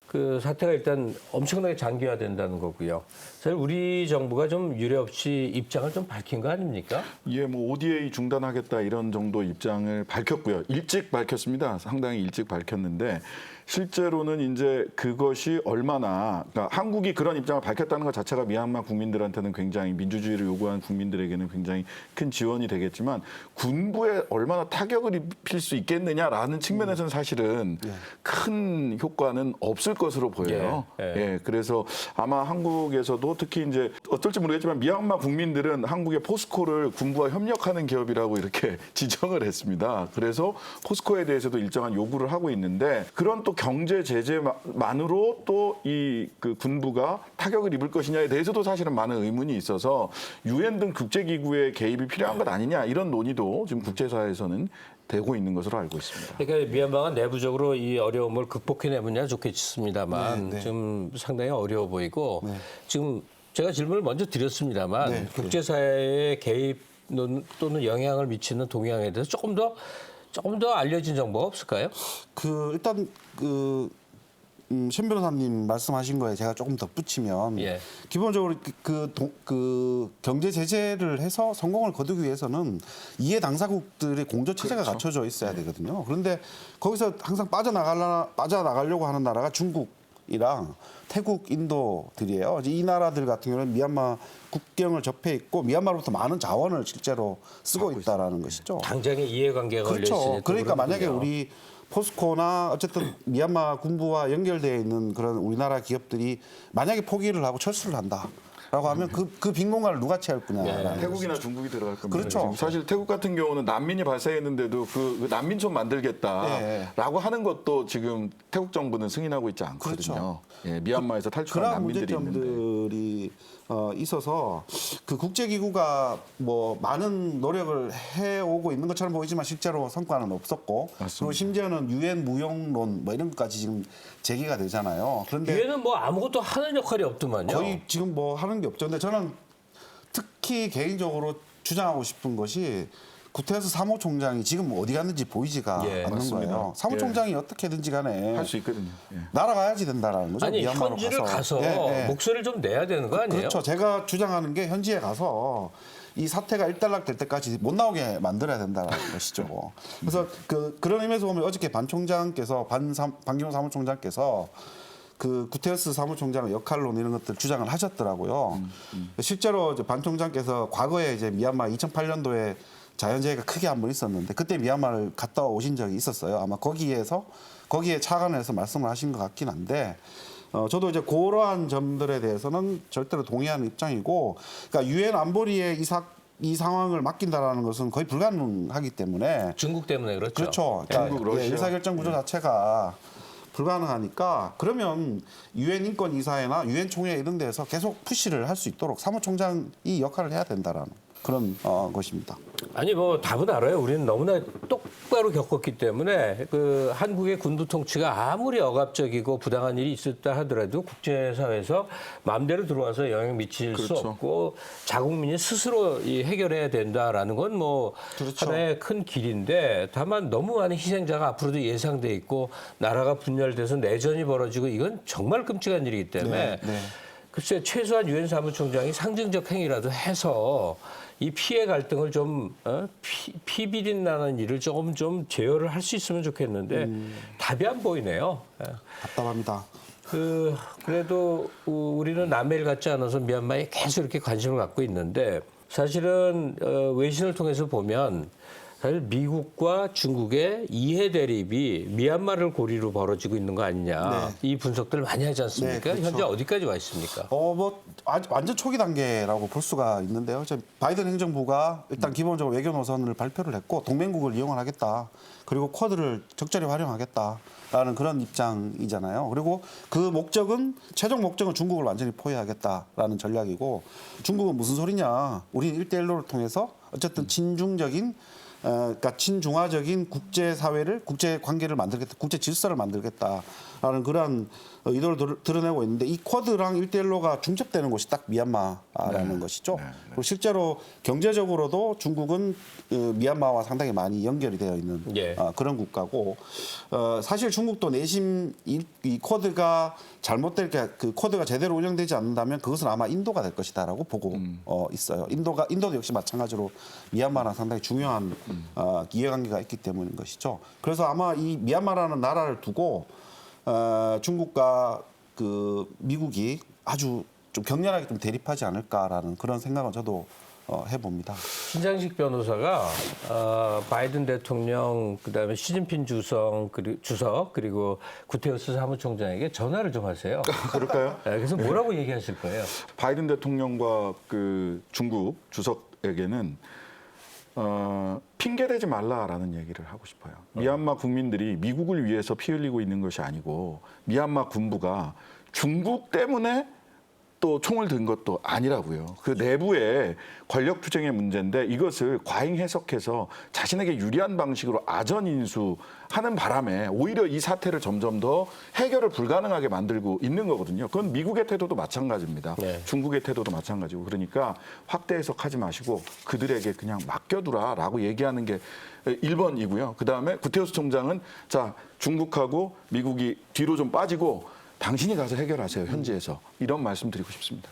그 사태가 일단 엄청나게 장기화된다는 거고요. 사실 우리 정부가 좀 유례 없이 입장을 좀 밝힌 거 아닙니까? 예, 뭐 ODA 중단하겠다 이런 정도 입장을 밝혔고요. 일찍 밝혔습니다. 상당히 일찍 밝혔는데 실제로는 이제 그것이 얼마나 그러니까 한국이 그런 입장을 밝혔다는 것 자체가 미얀마 국민들한테는 굉장히 민주주의를 요구하는 국민들에게는 굉장히 큰 지원이 되겠지만 군부에 얼마나 타격을 입힐 수 있겠느냐라는 측면에서는 사실은 큰 효과는 없을 것으로 보여요. 예, 그래서 아마 한국에서도 특히 이제 어떨지 모르겠지만 미얀마 국민들은 한국의 포스코를 군부와 협력하는 기업이라고 이렇게 지정을 했습니다. 그래서 포스코에 대해서도 일정한 요구를 하고 있는데 그런 또 경제 제재만으로 또 이 그 군부가 타격을 입을 것이냐에 대해서도 사실은 많은 의문이 있어서 유엔 등 국제기구의 개입이 필요한 것 아니냐 이런 논의도 지금 국제사회에서는 되고 있는 것으로 알고 있습니다. 그러니까 미얀마가 내부적으로 이 어려움을 극복해내면 좋겠습니다만 좀 상당히 어려워 보이고 지금 제가 질문을 먼저 드렸습니다만 국제사회의 개입 또는 영향을 미치는 동향에 대해서 조금 더 알려진 정보가 없을까요? 일단 신 변호사님 말씀하신 거에 제가 조금 덧붙이면 기본적으로 그 경제 제재를 해서 성공을 거두기 위해서는 이해 당사국들의 공조 체제가 갖춰져 있어야 되거든요. 그런데 거기서 항상 빠져나가려고 하는 나라가 중국이랑 태국, 인도들이에요. 이 나라들 같은 경우는 미얀마 국경을 접해 있고 미얀마로부터 많은 자원을 실제로 쓰고 있다라는 것이죠. 당장의 이해관계가 걸려 그렇죠. 있으니까 그러니까 만약에 그렇군요. 우리 포스코나 어쨌든 미얀마 군부와 연결되어 있는 그런 우리나라 기업들이 만약에 포기를 하고 철수를 한다라고 하면 그 빈 공간을 누가 채울 거냐. 태국이나 중국이 들어갈 겁니다. 그렇죠. 지금 사실 태국 같은 경우는 난민이 발생했는데도 그 난민촌 만들겠다라고 하는 것도 지금 태국 정부는 승인하고 있지 않거든요. 예, 미얀마에서 탈출한 그런 난민들이 있는데. 문제점들이 있어서 그 국제기구가 뭐 많은 노력을 해오고 있는 것처럼 보이지만 실제로 성과는 없었고 그리고 심지어는 유엔 무용론 뭐 이런 것까지 지금 제기가 되잖아요. 그런데 유엔은 뭐 아무것도 하는 역할이 없더만요. 거의 지금 뭐 하는 게 없죠. 근데 저는 특히 개인적으로 주장하고 싶은 것이 구테레스 사무총장이 지금 어디 갔는지 보이지가 않는 맞습니다. 거예요. 사무총장이 어떻게든지 간에 할 수 있거든요. 예. 날아가야지 된다라는 거죠. 아니 미얀마로 현지를 가서 예, 예. 목소리를 좀 내야 되는 거 아니에요? 그렇죠. 제가 주장하는 게 현지에 가서 이 사태가 일단락 될 때까지 못 나오게 만들어야 된다는 것이죠. 그래서 그런 의미에서 보면 어저께 반기문 사무총장께서 그 구테레스 사무총장의 역할론 이런 것들 주장을 하셨더라고요. 실제로 이제 반 총장께서 과거에 이제 미얀마 2008년도에 자연재해가 크게 한 번 있었는데 그때 미얀마를 갔다 오신 적이 있었어요. 아마 거기에 착안을 해서 말씀을 하신 것 같긴 한데 저도 이제 그러한 점들에 대해서는 절대로 동의하는 입장이고 그러니까 유엔 안보리에 이 상황을 맡긴다라는 것은 거의 불가능하기 때문에 중국 때문에 그렇죠. 그렇죠. 그러니까 중국, 러시아. 의사결정 구조 자체가 불가능하니까 그러면 유엔 인권 이사회나 유엔 총회 이런 데서 계속 푸시를 할 수 있도록 사무총장이 역할을 해야 된다라는 그런 것입니다. 아니 뭐 답은 알아요. 우리는 너무나 똑바로 겪었기 때문에 그 한국의 군부 통치가 아무리 억압적이고 부당한 일이 있었다 하더라도 국제사회에서 마음대로 들어와서 영향 미칠 수 없고 자국민이 스스로 해결해야 된다라는 건 뭐 하나의 큰 길인데 다만 너무 많은 희생자가 앞으로도 예상돼 있고 나라가 분열돼서 내전이 벌어지고 이건 정말 끔찍한 일이기 때문에 글쎄 최소한 유엔 사무총장이 상징적 행위라도 해서 이 피해 갈등을 좀 피비린 나는 일을 조금 좀 제어를 할 수 있으면 좋겠는데 답이 안 보이네요. 답답합니다. 그래도 우리는 남의 일 같지 않아서 미얀마에 계속 이렇게 관심을 갖고 있는데 사실은 외신을 통해서 보면 사실 미국과 중국의 이해 대립이 미얀마를 고리로 벌어지고 있는 거 아니냐 이 분석들 많이 하지 않습니까? 그렇죠. 현재 어디까지 와 있습니까? 뭐 완전 초기 단계라고 볼 수가 있는데요. 바이든 행정부가 일단 기본적으로 외교 노선을 발표를 했고 동맹국을 이용하겠다. 그리고 쿼드를 적절히 활용하겠다라는 그런 입장이잖아요. 그리고 그 최종 목적은 중국을 완전히 포위하겠다라는 전략이고 중국은 무슨 소리냐. 우리는 1대1로 통해서 어쨌든 친중적인 그러니까 친중화적인 국제 사회를 국제 관계를 만들겠다, 국제 질서를 만들겠다라는 그러한 의도를 드러내고 있는데 이 쿼드랑 1대1로가 중첩되는 곳이 딱 미얀마라는 것이죠. 그리고 실제로 경제적으로도 중국은 미얀마와 상당히 많이 연결이 되어 있는 예. 그런 국가고 사실 중국도 내심 이 쿼드가 잘못될 게 그 쿼드가 제대로 운영되지 않는다면 그것은 아마 인도가 될 것이다라고 보고 있어요. 인도도 역시 마찬가지로 미얀마랑 상당히 중요한 이해관계가 있기 때문인 것이죠. 그래서 아마 이 미얀마라는 나라를 두고 중국과 그 미국이 아주 좀 격렬하게 좀 대립하지 않을까라는 그런 생각은 저도 해봅니다. 신장식 변호사가 바이든 대통령 그다음에 시진핑 주석 그리고 구테우스 사무총장에게 전화를 좀 하세요. 그럴까요? 네, 그래서 뭐라고 얘기하실 거예요? 바이든 대통령과 그 중국 주석에게는 핑계대지 말라라는 얘기를 하고 싶어요. 미얀마 국민들이 미국을 위해서 피 흘리고 있는 것이 아니고 미얀마 군부가 중국 때문에 또 총을 든 것도 아니라고요. 그 내부의 권력 투쟁의 문제인데 이것을 과잉 해석해서 자신에게 유리한 방식으로 아전 인수하는 바람에 오히려 이 사태를 점점 더 해결을 불가능하게 만들고 있는 거거든요. 그건 미국의 태도도 마찬가지입니다. 네. 중국의 태도도 마찬가지고 그러니까 확대 해석하지 마시고 그들에게 그냥 맡겨두라라고 얘기하는 게 1번이고요. 그다음에 구테우스 총장은 자 중국하고 미국이 뒤로 좀 빠지고 당신이 가서 해결하세요, 현지에서. 이런 말씀 드리고 싶습니다.